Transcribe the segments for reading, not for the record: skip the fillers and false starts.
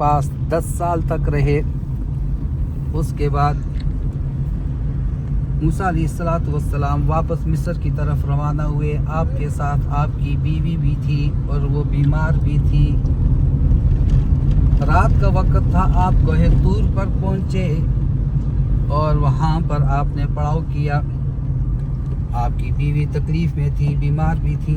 पास 10 साल तक रहे। उसके बाद मूसा अलैहिस्सलाम वापस मिस्र की तरफ रवाना हुए। आपके साथ आपकी बीवी भी थी और वो बीमार भी थी। रात का वक्त था, आप कोहे तूर पर पहुँचे और वहाँ पर आपने पड़ाव किया। आपकी बीवी तकलीफ़ में थी, बीमार भी थी।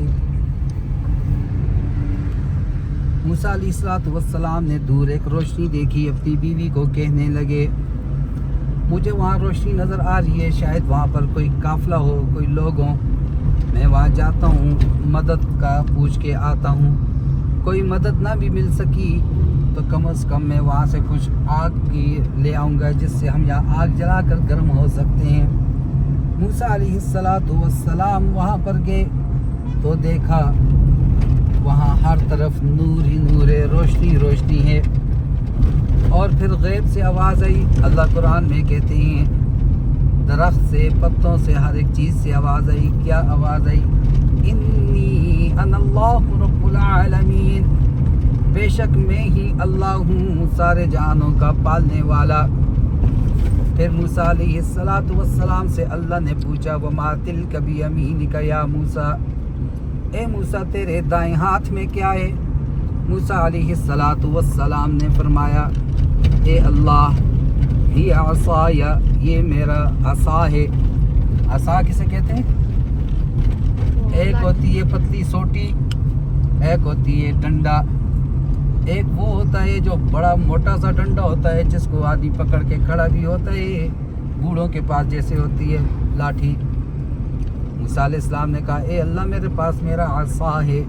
मूसा अलैहिस्सलाम ने दूर एक रोशनी देखी, अपनी बीवी को कहने लगे मुझे वहाँ रोशनी नज़र आ रही है, शायद वहाँ पर कोई काफ़िला हो, कोई लोग हों। मैं वहाँ जाता हूँ, मदद का पूछ के आता हूँ। कोई मदद ना भी मिल सकी तो कम से कम मैं वहाँ से कुछ आग की ले आऊँगा, जिससे हम यहाँ आग जलाकर गर्म हो सकते हैं। मूसा अलैहिस्सलाम वहाँ पर गए तो देखा वहाँ हर तरफ नूर ही नूर है, रोशनी रोशनी है। और फिर गैब से आवाज़ आई। अल्लाह कुरान में कहते हैं दरख्त से, पत्तों से, हर एक चीज़ से आवाज़ आई। क्या आवाज़ आई? इन्नी अनल्लाहु रब्बुल आलमीन, बेशक मैं ही अल्लाह हूँ सारे जानों का पालने वाला। फिर मूसा अलैहिस्सलाम से अल्लाह ने पूछा वमा तिल्का बियमीनिका या मूसा, ए मूसा तेरे दाएं हाथ में क्या है? मूसा अलैहिस्सलाम ने फरमाया ए अल्लाह, ये असाया, ये मेरा असा है। असा किसे कहते हैं? एक होती है पतली सोटी, एक होती है डंडा। एक वो होता है जो बड़ा मोटा सा डंडा होता है, जिसको आदमी पकड़ के खड़ा भी होता है, बूढ़ों के पास जैसे होती है लाठी। मूसा अलैहिस्सलाम ने कहा ए अल्लाह, मेरे पास मेरा असा है।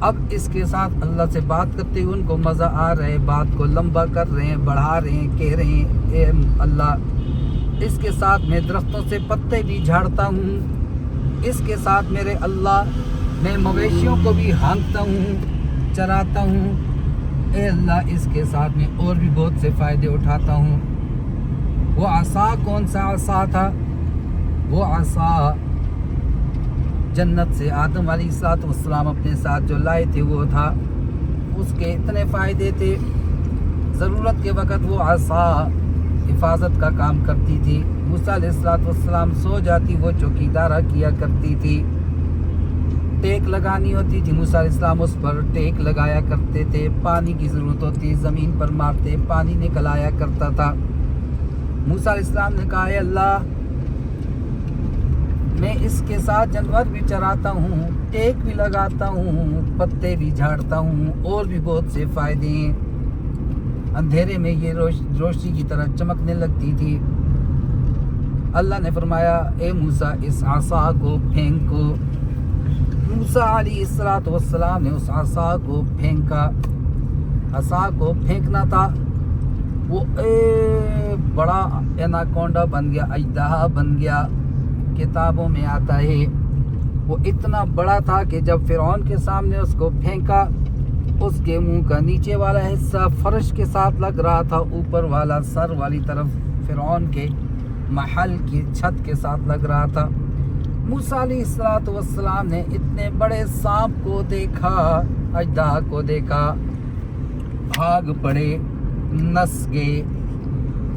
अब इसके साथ अल्लाह से बात करते हुए उनको मज़ा आ रहा है, बात को लंबा कर रहे हैं, बढ़ा रहे हैं, कह रहे हैं ए अल्लाह, इसके साथ मैं दरख्तों से पत्ते भी झाड़ता हूँ, इसके साथ मेरे अल्लाह मैं मवेशियों को भी हाँकता हूँ, चराता हूँ। ए अल्लाह, इसके साथ मैं और भी बहुत से फ़ायदे उठाता हूँ। वो आसा कौन सा आसा था? वो आसा जन्नत से आदम अलैहिस्सलाम अपने साथ जो लाए थे वो था। उसके इतने फ़ायदे थे, ज़रूरत के वक़्त वो आसा हिफाजत का काम करती थी। मूसा अलैहिस्सलाम सो जाती, वो चौकीदारा किया करती थी। टेक लगानी होती थी, मूसा अलैहिस्सलाम उस पर टेक लगाया करते थे। पानी की ज़रूरत होती, ज़मीन पर मारते, पानी निकल आया करता था। मूसा अलैहिस्सलाम ने कहा अल्लाह, मैं इसके साथ जानवर भी चराता हूँ, टेक भी लगाता हूँ, पत्ते भी झाड़ता हूँ, और भी बहुत से फ़ायदे हैं। अंधेरे में ये रोशनी की तरह चमकने लगती थी। अल्लाह ने फरमाया ए मूसा, इस आसा को फेंको। मूसा अलैहिस्सलाम ने उस आसा को फेंका। आसा को फेंकना था, वो बड़ा एनाकोंडा बन गया, अजदहा बन गया। किताबों में आता है वो इतना बड़ा था कि जब फ़िरौन के सामने उसको फेंका, उसके मुंह का नीचे वाला हिस्सा फर्श के साथ लग रहा था, ऊपर वाला सर वाली तरफ फ़िरौन के महल की छत के साथ लग रहा था। मूसा अलैहिस्सलाम ने इतने बड़े सांप को देखा, अजदहा को देखा, भाग पड़े, नस गए,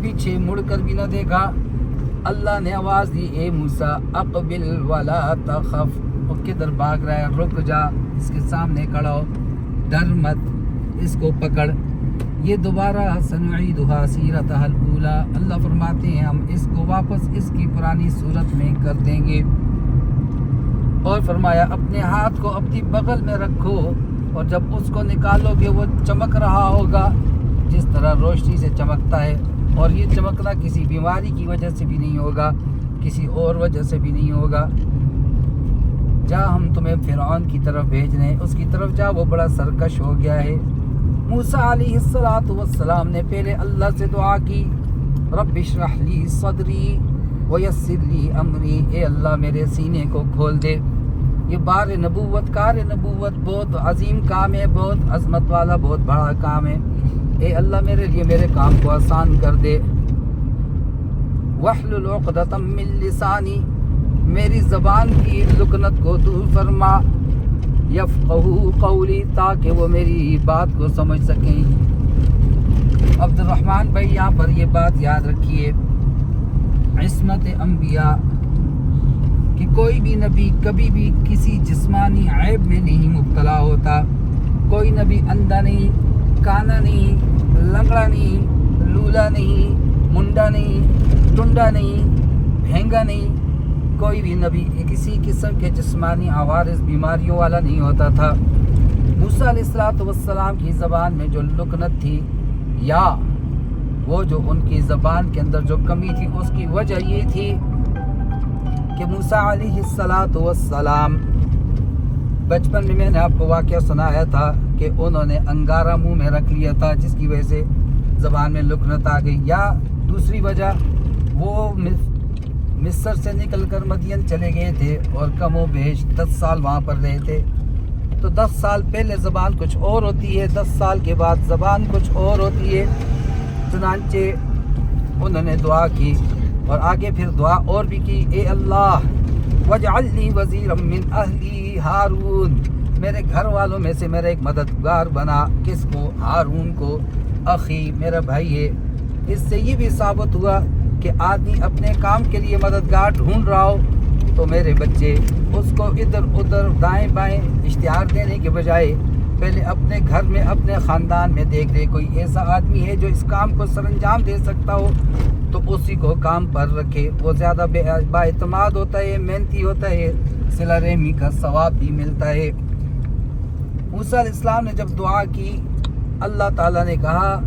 पीछे मुड़कर भी न देखा। अल्लाह ने आवाज़ दी ए मूसा अक़बिल वला तख़फ़, वो किधर भाग रहा है, रुक जा, इसके सामने खड़ा हो, डर मत, इसको पकड़। ये दोबारा सनुईदुहा सीरतहल ऊला, अल्लाह फरमाते हैं हम इसको वापस इसकी पुरानी सूरत में कर देंगे। और फरमाया अपने हाथ को अपनी बगल में रखो, और जब उसको निकालोगे वो चमक रहा होगा जिस तरह रोशनी से चमकता है। और ये चमकना किसी बीमारी की वजह से भी नहीं होगा, किसी और वजह से भी नहीं होगा। जा, हम तुम्हें फ़िरौन की तरफ भेज रहे हैं, उसकी तरफ जा, वो बड़ा सरकश हो गया है। मूसा अलैहिस्सलाम ने पहले अल्लाह से दुआ की रब्बि इश्रह ली सदरी व यस्सिर ली अमरी, ए अल्लाह मेरे सीने को खोल दे। ये कार नबूवत बहुत अजीम काम है, बहुत अजमत वाला, बहुत बड़ा काम है। ए अल्लाह मेरे लिए मेरे काम को आसान कर दे। वहलुल उक़दतम मिन लिसानी, मेरी ज़बान की लुकनत को दूर फरमा। यफ़क़हू क़ौली, ताकि वो मेरी बात को समझ सकें। अब्दुर्रहमान भाई यहाँ पर ये बात याद रखिए, इस्मत अंबिया कि कोई भी नबी कभी भी किसी जिस्मानी ऐब में नहीं मुब्तला होता। कोई नबी अंधा नहीं, काना नहीं, लंगड़ा नहीं, लूला नहीं, मुंडा नहीं, टुंडा नहीं, भेंगा नहीं, कोई भी नबी किसी किस्म के जिस्मानी आवारिस बीमारियों वाला नहीं होता था। मूसा अलैहिस्सलाम की ज़बान में जो लुकनत थी या वो जो उनकी ज़बान के अंदर जो कमी थी, उसकी वजह ये थी कि मूसा अलैहिस्सलाम बचपन में मैंने आपको वाक़या सुनाया था कि उन्होंने अंगारा मुंह में रख लिया था, जिसकी वजह से ज़बान में लुकनत आ गई। या दूसरी वजह वो मिस्र से निकल कर मदीन चले गए थे और कमो बेश 10 साल वहाँ पर रहे थे। तो 10 साल पहले ज़बान कुछ और होती है, 10 साल के बाद ज़बान कुछ और होती है। चुनांचे उन्होंने दुआ की और आगे फिर दुआ और भी की, ए अल्लाह वजअलनी वज़ीरम मिन अहली हारून, मेरे घर वालों में से मेरा एक मददगार बना। किसको? हारून को। अखी, मेरा भाई है। इससे ये भी साबित हुआ कि आदमी अपने काम के लिए मददगार ढूंढ रहा हो तो मेरे बच्चे उसको इधर उधर दाएं बाएं इश्तिहार देने के बजाय पहले अपने घर में, अपने ख़ानदान में देख ले कोई ऐसा आदमी है जो इस काम को सरंजाम दे सकता हो तो उसी को काम पर रखे। वो ज़्यादा बाएतमाद होता है, मेहनती होता है, सिला रहमी का सवाब भी मिलता है। मूसा अलैहिस्सलाम ने जब दुआ की, अल्लाह ताला ने कहा,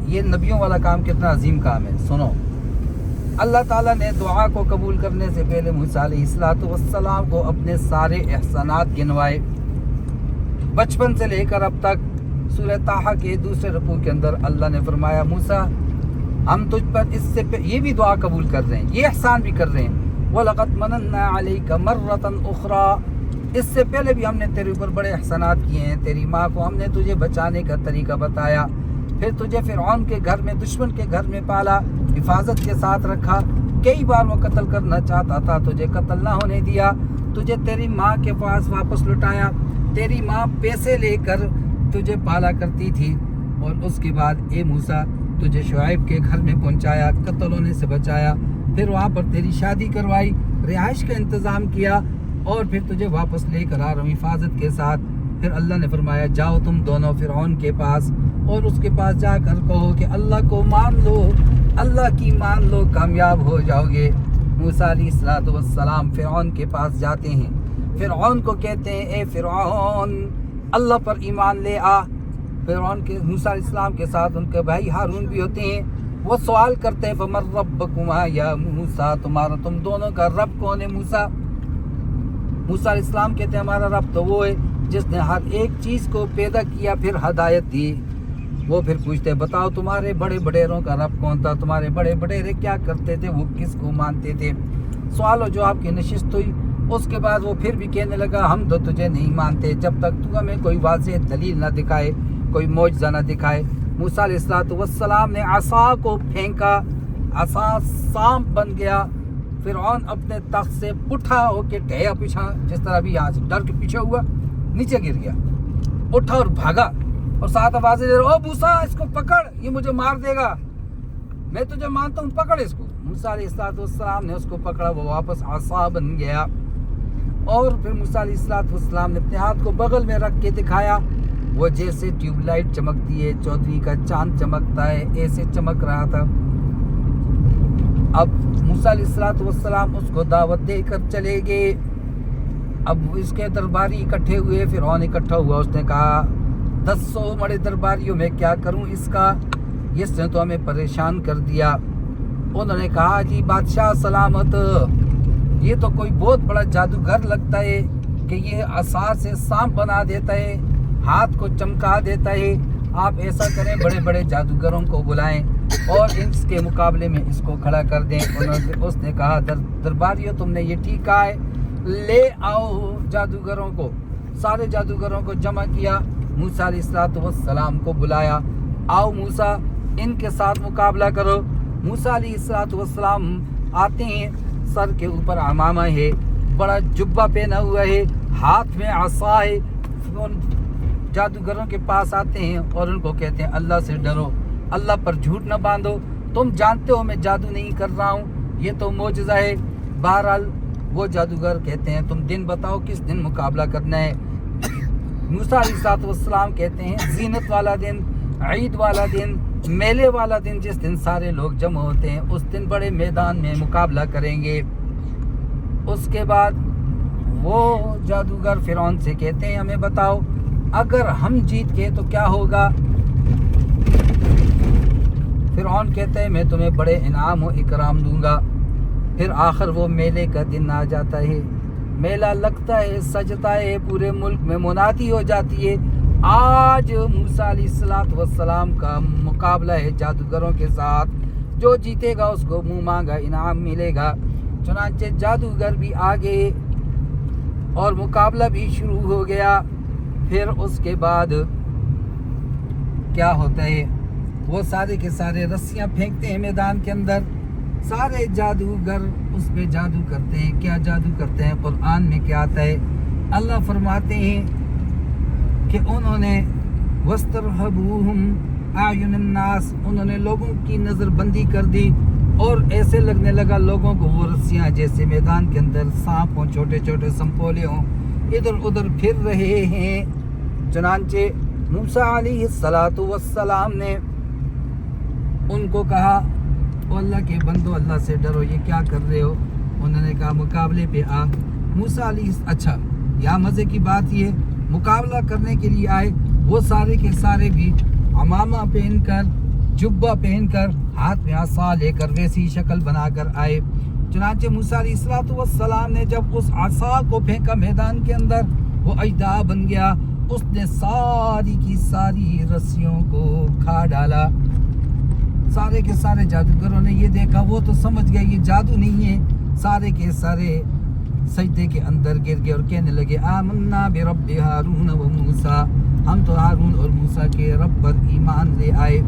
ये नबियों वाला काम कितना अजीम काम है, सुनो। अल्लाह ताला ने दुआ को कबूल करने से पहले मूसा अलैहिस्सलाम को अपने सारे एहसानात गिनवाए, बचपन से लेकर अब तक। सूरह ताहा के दूसरे रुकू के अंदर अल्लाह ने फरमाया, मूसा हम तुझ पर इससे ये भी दुआ कबूल कर रहे हैं, ये एहसान भी कर रहे हैं। वलक़द मनन्ना अलैका मर्रतन उख़रा, इससे पहले भी हमने तेरे ऊपर बड़े एहसानात किए हैं। तेरी माँ को हमने तुझे बचाने का तरीका बताया, फिर तुझे फ़िरऔन के घर में, दुश्मन के घर में पाला, हिफाजत के साथ रखा। कई बार वो कत्ल करना चाहता था, तुझे कत्ल ना होने दिया। तुझे तेरी माँ के पास वापस लुटाया। तेरी माँ पैसे लेकर तुझे पाला करती थी और उसके बाद ए मूसा तुझे शुआइब के घर में पहुंचाया, कत्ल होने से बचाया। फिर वहाँ पर तेरी शादी करवाई, रिहाइश का इंतज़ाम किया और फिर तुझे वापस लेकर आ रहा हूँ हिफाजत के साथ। फिर अल्लाह ने फरमाया, जाओ तुम दोनों फ़िरऔन के पास और उसके पास जाकर कहो कि अल्लाह को मान लो, अल्लाह की मान लो, कामयाब हो जाओगे। मूसा अलैहिस्सलाम फ़िरऔन के पास जाते हैं। फ़िरऔन को कहते हैं, ए फ़िरऔन अल्लाह पर ईमान ले आ। फ़िरऔन के मूसा अलैहिस्सलाम के साथ उनके भाई हारून भी होते हैं। वो सवाल करते हैं, फमर रब्बकुमा या मूसा, तुम्हारा तुम दोनों का रब कौन है मूसा? मूसा अलैहिस्सलाम कहते हैं, हमारा रब तो वो है जिसने हर एक चीज़ को पैदा किया फिर हदायत दी। वो फिर पूछते हैं, बताओ तुम्हारे बड़े बड़ेरों का रब कौन था? तुम्हारे बड़े बड़ेरे क्या करते थे? वो किसको मानते थे? सवाल और जवाब की नशिस्त हुई। उसके बाद वो फिर भी कहने लगा, हम तो तुझे नहीं मानते जब तक तू हमें कोई वाज़ेह दलील ना दिखाए, कोई मौजज़ा ना दिखाए। मूसा अलैहिस्सलाम ने असा को फेंका, असा सांप बन गया। फ़िरऔन अपने तख्त से पुठा होके टहया पीछा, जिस तरह भी यहाँ से डर के पीछे हुआ, नीचे गिर गया, उठा और भागा और साथ आवाज़ें दे रहा, ओ मूसा इसको पकड़, ये मुझे मार देगा, मैं तुझे मानता हूँ, पकड़ इसको। मूसा अलैहिस्सलाम ने उसको पकड़ा, वो वापस आसा बन गया। और फिर मूसा अलैहिस्सलाम ने अपने हाथ को बगल में रख के दिखाया, वो जैसे ट्यूबलाइट चमकती है, चौधरी का चांद चमकता है, ऐसे चमक रहा था। अब मूसा अलैहिस्सलाम उसको दावत देकर चले गए। अब इसके दरबारी इकट्ठे हुए, फ़िरऔन इकट्ठा हुआ। उसने कहा, 10 बड़े दरबारियों में क्या करूं इसका, इसने तो हमें परेशान कर दिया। उन्होंने कहा, जी बादशाह सलामत, ये तो कोई बहुत बड़ा जादूगर लगता है कि ये असा से सांप बना देता है, हाथ को चमका देता है। आप ऐसा करें, बड़े बड़े जादूगरों को बुलाएं और इसके मुकाबले में इसको खड़ा कर दें। उसने कहा, दरबारियों तुमने ये ठीक कहा है, ले आओ जादूगरों को। सारे जादूगरों को जमा किया, मूसा अलैहिस्सलाम को बुलाया, आओ मूसा इनके साथ मुकाबला करो। मूसा अलैहिस्सलाम आते हैं, सर के ऊपर अमामा है, बड़ा जुब्बा पहना हुआ है, हाथ में असा है। उन जादूगरों के पास आते हैं और उनको कहते हैं, अल्लाह से डरो, اللہ پر جھوٹ نہ باندھو، تم جانتے ہو میں جادو نہیں کر رہا ہوں، یہ تو معجزہ ہے۔ بہرحال وہ جادوگر کہتے ہیں تم دن بتاؤ کس دن مقابلہ کرنا ہے۔ موسیٰ علیہ السلام کہتے ہیں زینت والا دن، عید والا دن، میلے والا دن، جس دن سارے لوگ جمع ہوتے ہیں اس دن بڑے میدان میں مقابلہ کریں گے۔ اس کے بعد وہ جادوگر فرعون سے کہتے ہیں ہمیں بتاؤ اگر ہم جیت گئے تو کیا ہوگا؟ فرعون کہتے ہیں میں تمہیں بڑے انعام و اکرام دوں گا۔ پھر آخر وہ میلے کا دن آ جاتا ہے، میلہ لگتا ہے، سجتا ہے، پورے ملک میں منادی ہو جاتی ہے آج موسیٰ علیہ السلام کا مقابلہ ہے جادوگروں کے ساتھ، جو جیتے گا اس کو منہ مانگا انعام ملے گا۔ چنانچہ جادوگر بھی آگے اور مقابلہ بھی شروع ہو گیا۔ پھر اس کے بعد کیا ہوتا ہے، وہ سارے کے سارے رسیاں پھینکتے ہیں میدان کے اندر، سارے جادوگر اس پہ جادو کرتے ہیں۔ کیا جادو کرتے ہیں؟ قرآن میں کیا آتا ہے؟ اللہ فرماتے ہیں کہ انہوں نے وَاسْتَرْهَبُوهُمْ أَعْيُنَ النَّاسِ، انہوں نے لوگوں کی نظر بندی کر دی اور ایسے لگنے لگا لوگوں کو وہ رسیاں جیسے میدان کے اندر سانپ ہوں، چھوٹے چھوٹے سنپولے ہوں، ادھر ادھر پھر رہے ہیں۔ چنانچہ موسیٰ علیہ السلام نے ان کو کہا او اللہ کے بندو اللہ سے ڈرو، یہ کیا کر رہے ہو؟ انہوں نے کہا مقابلے پہ آ۔ موسیٰ علیہ اچھا یہاں مزے کی بات یہ مقابلہ کرنے کے لیے آئے، وہ سارے کے سارے بھی عمامہ پہن کر، جبہ پہن کر، ہاتھ میں عصا لے کر ویسی شکل بنا کر آئے۔ چنانچہ موسیٰ علیہ السلام نے جب اس عصا کو پھینکا میدان کے اندر، وہ اژدہا بن گیا، اس نے ساری کی ساری رسیوں کو کھا ڈالا۔ سارے کے سارے جادوگروں نے یہ دیکھا، وہ تو سمجھ گئے یہ جادو نہیں ہے، سارے کے سارے سجدے کے اندر گر گئے اور کہنے لگے آمنا برب ہارون و موسیٰ، ہم تو ہارون اور موسیٰ کے رب پر ایمان لے آئے۔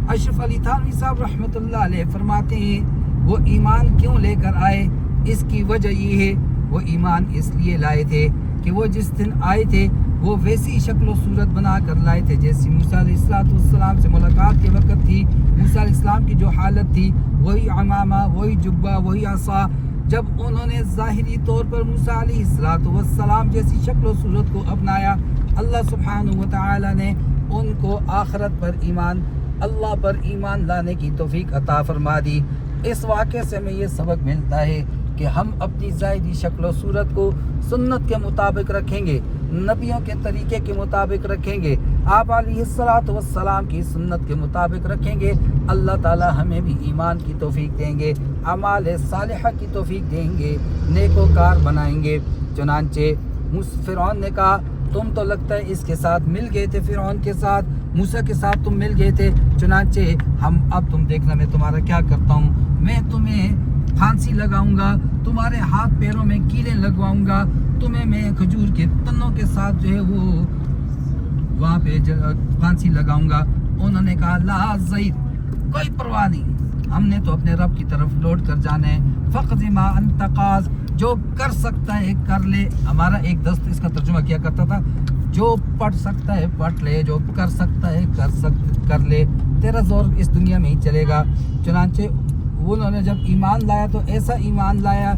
اشرف علی تھانوی صاحب رحمۃ اللہ علیہ فرماتے ہیں وہ ایمان کیوں لے کر آئے؟ اس کی وجہ یہ ہے وہ ایمان اس لیے لائے تھے کہ وہ جس دن آئے تھے وہ ویسی شکل و صورت بنا کر لائے تھے جیسی موسیٰ علیہ السلام سے ملاقات کے وقت تھی۔ موسیٰ علیہ السلام کی جو حالت تھی وہی عمامہ، وہی جبہ، وہی عصا۔ جب انہوں نے ظاہری طور پر موسیٰ علیہ السلام جیسی شکل و صورت کو اپنایا، اللہ سبحانہ و تعالی نے ان کو آخرت پر ایمان، اللہ پر ایمان لانے کی توفیق عطا فرما دی۔ اس واقعے سے ہمیں یہ سبق ملتا ہے کہ ہم اپنی ظاہری شکل و صورت کو سنت کے مطابق رکھیں گے، نبیوں کے طریقے کے مطابق رکھیں گے، آپ علیہ السلام کی سنت کے مطابق رکھیں گے، اللہ تعالی ہمیں بھی ایمان کی توفیق دیں گے، اعمال صالحہ کی توفیق دیں گے، نیکوکار بنائیں گے۔ چنانچہ فرعون نے کہا تم تو لگتا ہے اس کے ساتھ مل گئے تھے، فرعون کے ساتھ، موسیٰ کے ساتھ تم مل گئے تھے، چنانچہ اب تم دیکھنا میں تمہارا کیا کرتا ہوں، میں تمہیں پھانسی لگاؤں گا، تمہارے ہاتھ پیروں میں کیلیں لگواؤں گا، تمہیں میں کھجور کے تنوں کے ساتھ جو ہے وہ وہاں پہ پھانسی لگاؤں گا۔ انہوں نے کہا لا زید، کوئی پرواہ نہیں، ہم نے تو اپنے رب کی طرف لوٹ کر جانا ہے، فقض ما انت قاض، جو کر سکتا ہے کر لے۔ ہمارا ایک دوست اس کا ترجمہ کیا کرتا تھا، جو پڑھ سکتا ہے پڑھ لے، جو کر سکتا ہے کر لے، تیرا زور اس دنیا میں ہی چلے گا۔ چنانچہ انہوں نے جب ایمان لایا تو ایسا ایمان لایا،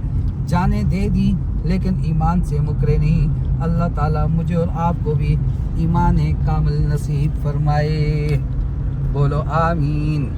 جانیں دے دی، لیکن ایمان سے مکرے نہیں۔ اللہ تعالیٰ مجھے اور آپ کو بھی ایمان کامل نصیب فرمائے، بولو آمین۔